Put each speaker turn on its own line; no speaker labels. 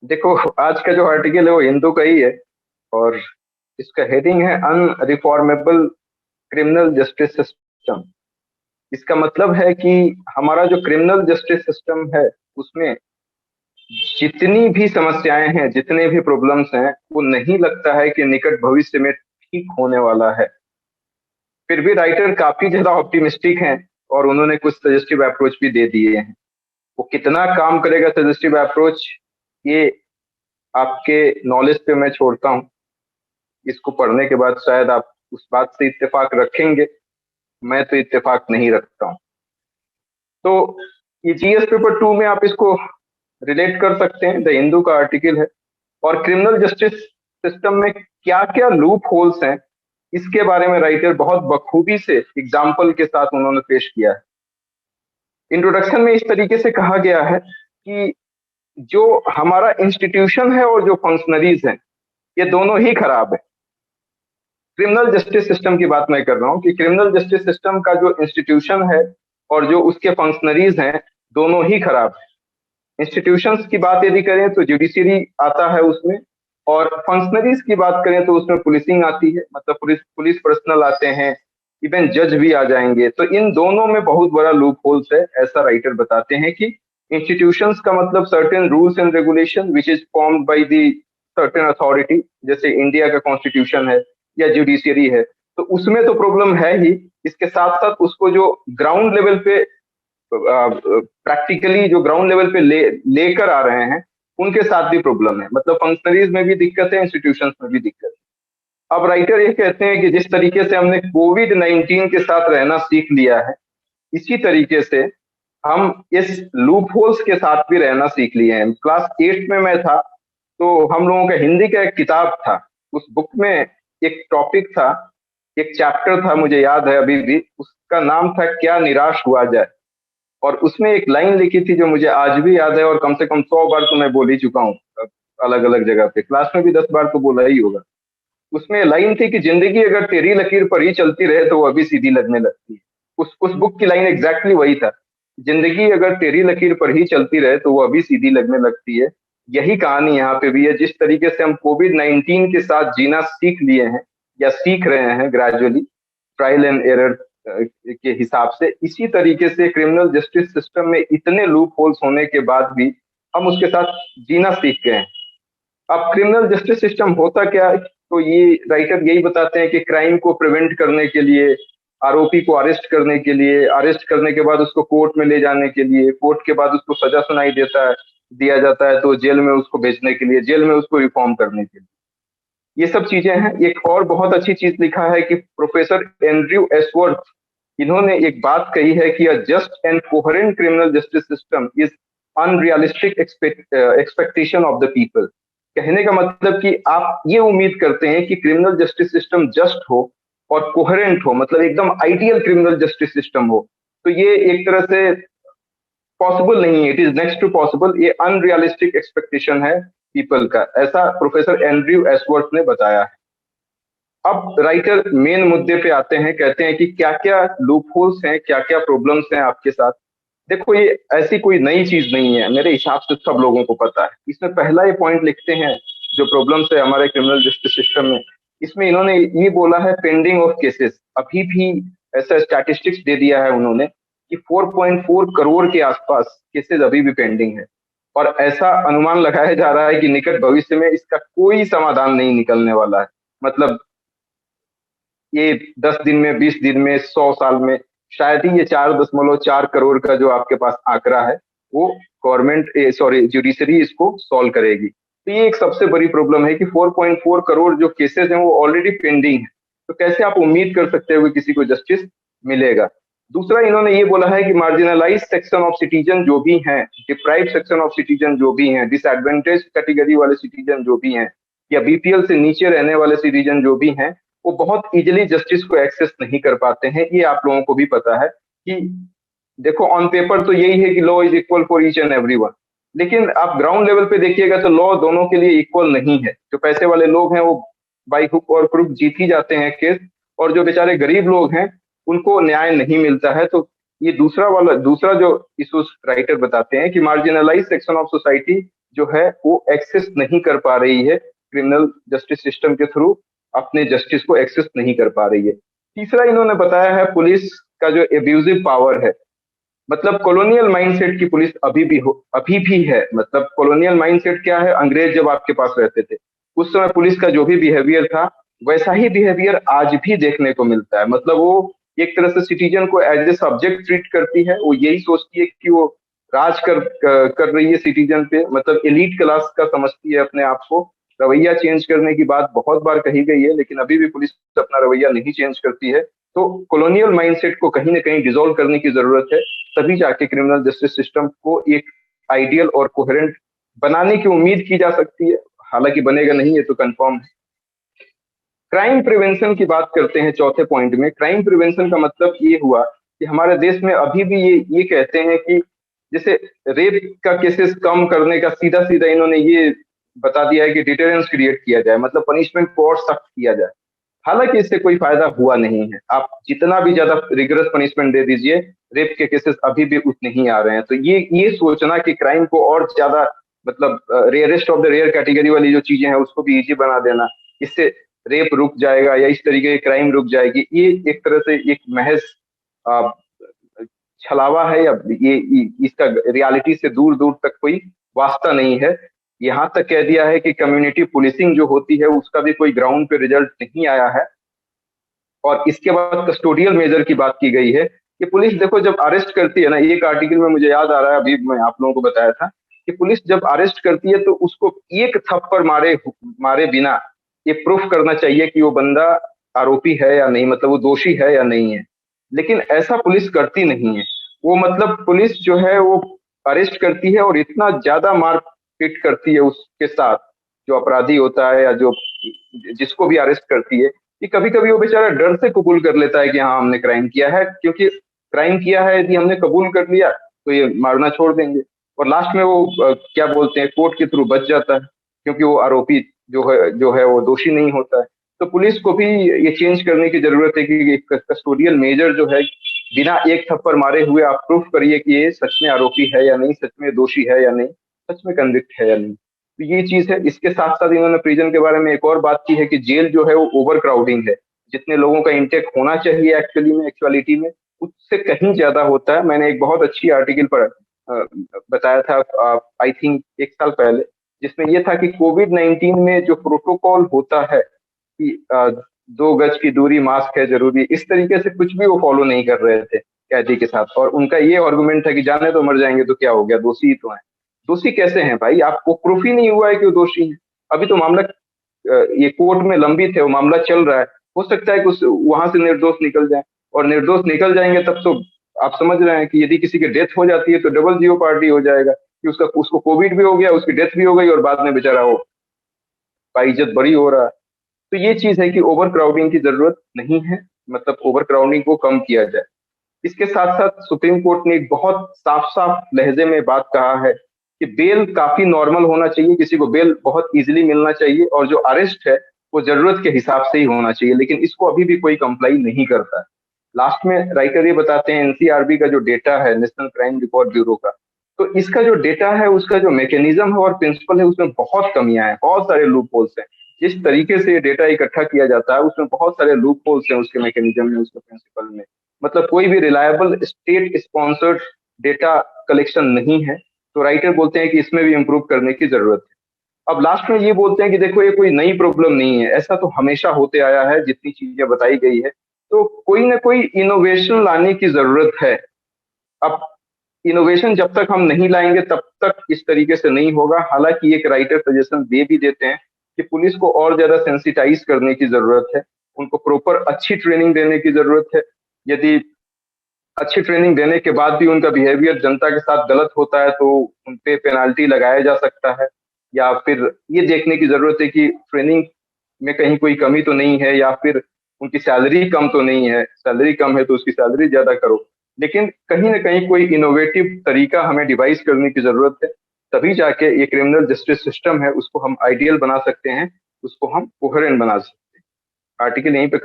देखो, आज का जो आर्टिकल है वो हिंदू का ही है। और इसका हेडिंग है अनरिफॉर्मेबल क्रिमिनल जस्टिस सिस्टम। इसका मतलब है कि हमारा जो क्रिमिनल जस्टिस सिस्टम है उसमें जितनी भी समस्याएं हैं, जितने भी प्रॉब्लम्स हैं, वो नहीं लगता है कि निकट भविष्य में ठीक होने वाला है। फिर भी राइटर काफी ज्यादा ऑप्टिमिस्टिक हैं और उन्होंने कुछ सजेस्टिव अप्रोच भी दे दिए हैं। वो कितना काम करेगा सजेस्टिव अप्रोच, ये आपके नॉलेज पे मैं छोड़ता हूँ। इसको पढ़ने के बाद शायद आप उस बात से इत्तेफाक रखेंगे। मैं तो इत्तेफाक नहीं रखता हूँ। तो ये जीएस पेपर 2 में आप इसको रिलेट कर सकते हैं। द हिंदू का आर्टिकल है। और क्रिमिनल जस्टिस सिस्टम में क्या क्या लूप होल्स हैं, इसके बारे में राइटर बहुत बखूबी से एग्जाम्पल के साथ उन्होंने पेश किया है। इंट्रोडक्शन में इस तरीके से कहा गया है कि जो हमारा इंस्टीट्यूशन है और जो फंक्शनरीज हैं, ये दोनों ही खराब है। क्रिमिनल जस्टिस सिस्टम की बात मैं कर रहा हूँ कि क्रिमिनल जस्टिस सिस्टम का जो इंस्टीट्यूशन है और जो उसके फंक्शनरीज हैं, दोनों ही खराब है। इंस्टीट्यूशंस की बात यदि करें तो जुडिशरी आता है उसमें, और फंक्शनरीज की बात करें तो उसमें पुलिसिंग आती है, मतलब पुलिस पुलिस पर्सनल आते हैं, इवन जज भी आ जाएंगे। तो इन दोनों में बहुत बड़ा लूप होल्स है। ऐसा राइटर बताते हैं कि इंस्टीट्यूशंस का मतलब certain rules and regulation which is formed by the certain authority, जैसे इंडिया का कॉन्स्टिट्यूशन है या जुडिशियरी है, तो उसमें तो प्रॉब्लम है ही। इसके साथ साथ उसको जो ग्राउंड लेवल पे प्रैक्टिकली जो ग्राउंड लेवल पे लेकर आ रहे हैं, उनके साथ भी प्रॉब्लम है। मतलब फंक्शनरीज में भी दिक्कत है, इंस्टीट्यूशंस में भी दिक्कत है। अब राइटर ये कहते हैं कि जिस तरीके से हमने कोविड-19 के साथ रहना सीख लिया है, इसी तरीके से हम इस लूप होल्स के साथ भी रहना सीख लिए हैं। क्लास 8 में मैं था, तो हम लोगों का हिंदी का एक किताब था। उस बुक में एक टॉपिक था, एक चैप्टर था, मुझे याद है अभी भी, उसका नाम था क्या निराश हुआ जाए। और उसमें एक लाइन लिखी थी जो मुझे आज भी याद है, और कम से कम 100 बार तो मैं बोल ही चुका हूँ। अलग अलग जगह पे क्लास में भी 10 बार तो बोला ही होगा। उसमें लाइन थी कि जिंदगी अगर तेरी लकीर पर ही चलती रहे तो वो अभी सीधी लगने लगती है। उस बुक की लाइन एग्जैक्टली वही था। जिंदगी अगर तेरी लकीर पर ही चलती रहे तो वो अभी सीधी लगने लगती है। यही कहानी यहाँ पे भी है। जिस तरीके से हम कोविड-19 के साथ जीना सीख लिए हैं या सीख रहे हैं ग्रेजुअली, ट्रायल एंड एरर के हिसाब से, इसी तरीके से क्रिमिनल जस्टिस सिस्टम में इतने लूप होल्स होने के बाद भी हम उसके साथ जीना सीख गए हैं। अब क्रिमिनल जस्टिस सिस्टम होता क्या है, तो ये राइटर यही बताते हैं कि क्राइम को प्रिवेंट करने के लिए, आरोपी को अरेस्ट करने के लिए, अरेस्ट करने के बाद उसको कोर्ट में ले जाने के लिए, कोर्ट के बाद उसको सजा सुनाई दिया जाता है तो जेल में उसको भेजने के लिए, जेल में उसको रिफॉर्म करने के लिए, ये सब चीजें हैं। एक और बहुत अच्छी चीज लिखा है कि प्रोफेसर एंड्रयू एसवर्थ, इन्होंने एक बात कही है कि अ just and coherent criminal justice system is unrealistic expectation of the people. कहने का मतलब कि आप ये उम्मीद करते हैं कि क्रिमिनल जस्टिस सिस्टम जस्ट हो और कोहेरेंट हो, मतलब एकदम आइडियल क्रिमिनल जस्टिस सिस्टम हो, तो ये एक तरह से पॉसिबल नहीं है। It is next to possible. ये अनरियलिस्टिक एक्सपेक्टेशन है पीपल का, ऐसा प्रोफेसर एंड्रयू एसवर्थ ने बताया है। अब राइटर मेन मुद्दे पे आते हैं, कहते हैं कि क्या क्या लूप होल्स हैं, क्या क्या प्रॉब्लम्स हैं आपके साथ। देखो, ये ऐसी कोई नई चीज नहीं है, मेरे हिसाब से सब लोगों को पता है। इसमें पहला ये पॉइंट लिखते हैं जो प्रॉब्लम्स है हमारे क्रिमिनल जस्टिस सिस्टम में, इसमें इन्होंने ये बोला है पेंडिंग ऑफ केसेस। अभी भी ऐसा स्टैटिस्टिक्स दे दिया है उन्होंने कि 4.4 करोड़ के आसपास केसेस अभी भी पेंडिंग है। और ऐसा अनुमान लगाया जा रहा है कि निकट भविष्य में इसका कोई समाधान नहीं निकलने वाला है। मतलब ये 10 दिन में, 20 दिन में, 100 साल में शायद ही ये 4.4 करोड़ का जो आपके पास आंकड़ा है वो गवर्नमेंट, सॉरी, जुडिशरी इसको सॉल्व करेगी। तो ये एक सबसे बड़ी प्रॉब्लम है कि 4.4 करोड़ जो केसेस हैं वो ऑलरेडी पेंडिंग है। तो कैसे आप उम्मीद कर सकते हो कि किसी को जस्टिस मिलेगा। दूसरा, इन्होंने ये बोला है कि मार्जिनलाइज सेक्शन ऑफ सिटीजन जो भी हैं, डिप्राइव सेक्शन ऑफ सिटीजन जो भी हैं, डिसएडवांटेज कैटेगरी वाले सिटीजन जो भी हैं, या बीपीएल से नीचे रहने वाले सिटीजन जो भी हैं, वो बहुत इजीली जस्टिस को एक्सेस नहीं कर पाते हैं। ये आप लोगों को भी पता है कि देखो, ऑन पेपर तो यही है कि law is equal for each and everyone, लेकिन आप ग्राउंड लेवल पे देखिएगा तो लॉ दोनों के लिए इक्वल नहीं है। जो पैसे वाले लोग हैं वो बाई हुक और क्रुक जीत ही जाते हैं केस, और जो बेचारे गरीब लोग हैं उनको न्याय नहीं मिलता है। तो ये दूसरा जो इशूज राइटर बताते हैं कि मार्जिनलाइज सेक्शन ऑफ सोसाइटी जो है वो एक्सेस नहीं कर पा रही है, क्रिमिनल जस्टिस सिस्टम के थ्रू अपने जस्टिस को एक्सेस नहीं कर पा रही है। तीसरा इन्होंने बताया है पुलिस का जो एब्यूजिव पावर है, मतलब कॉलोनियल माइंडसेट की पुलिस अभी भी है। मतलब कॉलोनियल माइंडसेट क्या है, अंग्रेज जब आपके पास रहते थे उस समय पुलिस का जो भी बिहेवियर था वैसा ही बिहेवियर आज भी देखने को मिलता है। मतलब वो एक तरह से सिटीजन को एज ए सब्जेक्ट ट्रीट करती है, वो यही सोचती है कि वो राज कर रही है सिटीजन पे, मतलब एलीट क्लास का समझती है अपने आप को। रवैया चेंज करने की बात बहुत बार कही गई है, लेकिन अभी भी पुलिस अपना रवैया नहीं चेंज करती है। तो कॉलोनियल माइंडसेट को कहीं ना कहीं डिसॉल्व करने की जरूरत है, तभी जाके क्रिमिनल जस्टिस सिस्टम को एक आइडियल और कोहेरेंट बनाने की उम्मीद की जा सकती है। हालांकि बनेगा नहीं, ये तो कंफर्म है। क्राइम प्रिवेंशन की बात करते हैं चौथे पॉइंट में। क्राइम प्रिवेंशन का मतलब ये हुआ कि हमारे देश में अभी भी ये कहते हैं कि जैसे रेप का केसेस कम करने का सीधा सीधा इन्होंने ये बता दिया है कि डिटेरेंस क्रिएट किया जाए, मतलब पनिशमेंट को और सख्त किया जाए। हालांकि इससे कोई फायदा हुआ नहीं है। आप जितना भी ज्यादा रिगरस पनिशमेंट दे दीजिए, रेप के केसेस अभी भी उतने ही आ रहे हैं। तो ये सोचना कि क्राइम को और ज्यादा, मतलब rarest of the rare category वाली जो चीजें हैं उसको भी इजी बना देना, इससे रेप रुक जाएगा या इस तरीके की क्राइम रुक जाएगी, ये एक तरह से एक महज अ, छलावा है, या इसका रियलिटी से दूर दूर तक कोई वास्ता नहीं है। यहाँ तक कह दिया है कि कम्युनिटी पुलिसिंग जो होती है उसका भी कोई ग्राउंड पे रिजल्ट नहीं आया है। और इसके बाद कस्टोडियल मेजर की बात की गई है कि पुलिस देखो जब अरेस्ट करती है ना, एक आर्टिकल में मुझे याद आ रहा है, अभी मैं आप लोगों को बताया था कि पुलिस जब अरेस्ट करती है तो उसको एक थप्पड़ मारे मारे बिना ये प्रूफ करना चाहिए कि वो बंदा आरोपी है या नहीं, मतलब वो दोषी है या नहीं है। लेकिन ऐसा पुलिस करती नहीं है। वो मतलब पुलिस जो है वो अरेस्ट करती है और इतना ज्यादा मारपीट करती है उसके साथ, जो अपराधी होता है या जो जिसको भी अरेस्ट करती है, कि कभी कभी वो बेचारा डर से कबूल कर लेता है कि हाँ हमने क्राइम किया है, क्योंकि क्राइम किया है यदि हमने कबूल कर लिया तो ये मारना छोड़ देंगे। और लास्ट में वो क्या बोलते हैं, कोर्ट के थ्रू बच जाता है, क्योंकि वो आरोपी जो है वो दोषी नहीं होता है। तो पुलिस को भी ये चेंज करने की जरूरत है कि कस्टोडियल मेजर जो है, बिना एक थप्पड़ मारे हुए आप प्रूफ करिए कि ये सच में आरोपी है या नहीं, सच में दोषी है या नहीं, सच में कन्विक्ट है या नहीं। तो ये चीज है। इसके साथ साथ इन्होंने प्रिजन के बारे में एक और बात की है कि जेल जो है वो ओवर क्राउडिंग है। जितने लोगों का इंटेक होना चाहिए एक्चुअलिटी में उससे कहीं ज्यादा होता है। मैंने एक बहुत अच्छी आर्टिकल पर बताया था, आई थिंक एक साल पहले, जिसमें ये था कि कोविड-19 में जो प्रोटोकॉल होता है कि 2 गज की दूरी, मास्क है जरूरी, इस तरीके से कुछ भी वो फॉलो नहीं कर रहे थे कैदी के साथ। और उनका ये आर्गुमेंट था कि जाने तो मर जाएंगे तो क्या हो गया, दोषी ही तो है। दोषी कैसे हैं भाई, आपको प्रूफ ही नहीं हुआ है कि वो दोषी है। अभी तो मामला ये कोर्ट में लंबित है, वो मामला चल रहा है। हो सकता है कि वहां से निर्दोष निकल जाए, और निर्दोष निकल जाएंगे तब तो आप समझ रहे हैं कि यदि किसी की डेथ हो जाती है तो डबल जीओ पार्टी हो जाएगा कि उसको कोविड भी हो गया, उसकी डेथ भी हो गई, और बाद में बेचारा वो बाइज्जत बरी हो रहा है। तो ये चीज है कि ओवर क्राउडिंग की जरूरत नहीं है, मतलब ओवर क्राउडिंग को कम किया जाए। इसके साथ साथ सुप्रीम कोर्ट ने एक बहुत साफ साफ लहजे में बात कहा है कि बेल काफी नॉर्मल होना चाहिए, किसी को बेल बहुत इजीली मिलना चाहिए, और जो अरेस्ट है वो जरूरत के हिसाब से ही होना चाहिए। लेकिन इसको अभी भी कोई कंप्लाई नहीं करता है। लास्ट में राइटर ये बताते हैं, एनसीआरबी का जो डेटा है, नेशनल क्राइम रिकॉर्ड ब्यूरो का, तो इसका जो डेटा है उसका जो मैकेनिज्म है और प्रिंसिपल है उसमें बहुत कमियां हैं, बहुत सारे लूप होल्स हैं। जिस तरीके से ये डेटा इकट्ठा किया जाता है उसमें बहुत सारे लूप होल्स हैं, उसके मैकेनिज्म में, उसके प्रिंसिपल में। मतलब कोई भी reliable state sponsored data collection नहीं है। तो राइटर बोलते हैं कि इसमें भी इम्प्रूव करने की जरूरत है। अब लास्ट में ये बोलते हैं कि देखो ये कोई नई प्रॉब्लम नहीं है, ऐसा तो हमेशा होते आया है जितनी चीजें बताई गई है। तो कोई ना कोई इनोवेशन लाने की जरूरत है। अब इनोवेशन जब तक हम नहीं लाएंगे तब तक इस तरीके से नहीं होगा। हालांकि एक राइटर सजेशन दे भी देते हैं कि पुलिस को और ज्यादा सेंसिटाइज करने की जरूरत है, उनको प्रॉपर अच्छी ट्रेनिंग देने की जरूरत है। यदि अच्छी ट्रेनिंग देने के बाद भी उनका बिहेवियर जनता के साथ गलत होता है तो उन पे पेनाल्टी लगाया जा सकता है। या फिर ये देखने की जरूरत है कि ट्रेनिंग में कहीं कोई कमी तो नहीं है, या फिर उनकी सैलरी कम तो नहीं है। सैलरी कम है तो उसकी सैलरी ज्यादा करो। लेकिन कहीं ना कहीं कोई इनोवेटिव तरीका हमें डिवाइस करने की जरूरत है, तभी जाके ये क्रिमिनल जस्टिस सिस्टम है उसको हम आइडियल बना सकते हैं, उसको हम कोहेरेंट बना सकते हैं। आर्टिकल यहीं पे